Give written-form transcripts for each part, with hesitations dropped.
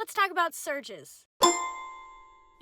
Let's talk about surges.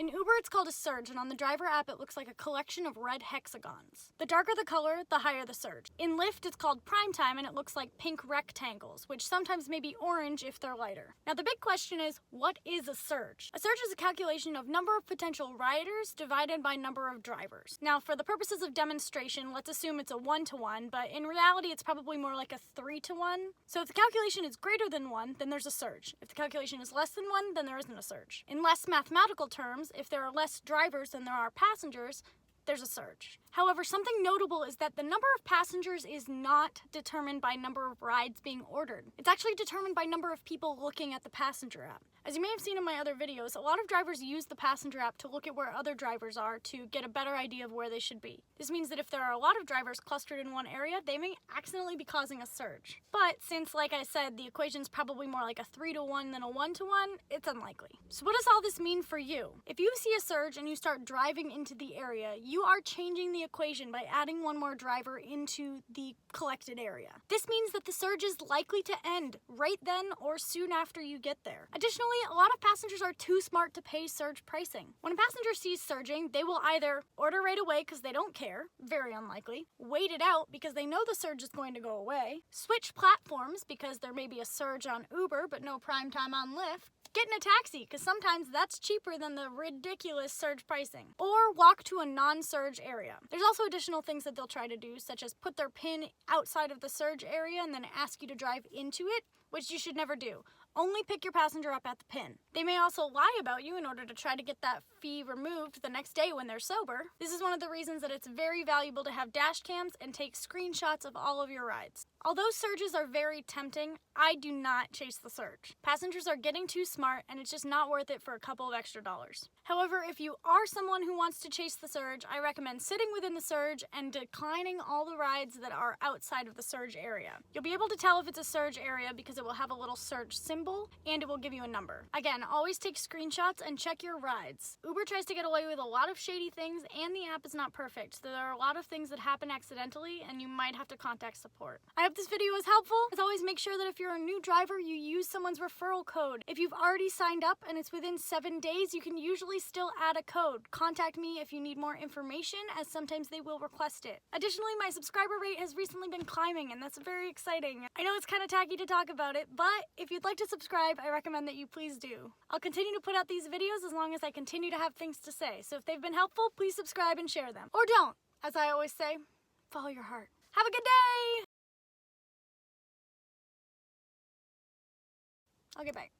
In Uber, it's called a surge, and on the driver app, it looks like a collection of red hexagons. The darker the color, the higher the surge. In Lyft, it's called prime time, and it looks like pink rectangles, which sometimes may be orange if they're lighter. Now, the big question is, what is a surge? A surge is a calculation of number of potential riders divided by number of drivers. Now, for the purposes of demonstration, let's assume it's a 1-to-1, but in reality, it's probably more like a 3-to-1. So if the calculation is greater than 1, then there's a surge. If the calculation is less than 1, then there isn't a surge. In less mathematical terms, if there are less drivers than there are passengers, there's a surge. However, something notable is that the number of passengers is not determined by number of rides being ordered. It's actually determined by number of people looking at the passenger app. As you may have seen in my other videos, a lot of drivers use the passenger app to look at where other drivers are to get a better idea of where they should be. This means that if there are a lot of drivers clustered in one area, they may accidentally be causing a surge. But since, like I said, the equation's probably more like a 3-to-1 than a 1-to-1, it's unlikely. So what does all this mean for you? If you see a surge and you start driving into the area, you are changing the equation by adding one more driver into the collected area. This means that the surge is likely to end right then or soon after you get there. Additionally, a lot of passengers are too smart to pay surge pricing. When a passenger sees surging, they will either order right away because they don't care, very unlikely, wait it out because they know the surge is going to go away, switch platforms because there may be a surge on Uber but no prime time on Lyft, get in a taxi because sometimes that's cheaper than the ridiculous surge pricing, or walk to a non-surge area. There's also additional things that they'll try to do, such as put their PIN outside of the surge area and then ask you to drive into it, which you should never do. Only pick your passenger up at the PIN. They may also lie about you in order to try to get that fee removed the next day when they're sober. This is one of the reasons that it's very valuable to have dash cams and take screenshots of all of your rides. Although surges are very tempting, I do not chase the surge. Passengers are getting too smart and it's just not worth it for a couple of extra dollars. However, if you are someone who wants to chase the surge, I recommend sitting within the surge and declining all the rides that are outside of the surge area. You'll be able to tell if it's a surge area because it will have a little surge symbol and it will give you a number. Again, always take screenshots and check your rides. Uber tries to get away with a lot of shady things and the app is not perfect. There are a lot of things that happen accidentally and you might have to contact support. I hope this video was helpful. As always, make sure that if you're a new driver, you use someone's referral code. If you've already signed up and it's within 7 days, you can usually still add a code. Contact me if you need more information, as sometimes they will request it. Additionally, my subscriber rate has recently been climbing, and that's very exciting. I know it's kind of tacky to talk about it, but if you'd like to subscribe, I recommend that you please do. I'll continue to put out these videos as long as I continue to have things to say, so if they've been helpful, please subscribe and share them. Or don't. As I always say, follow your heart. Have a good day! Okay, bye.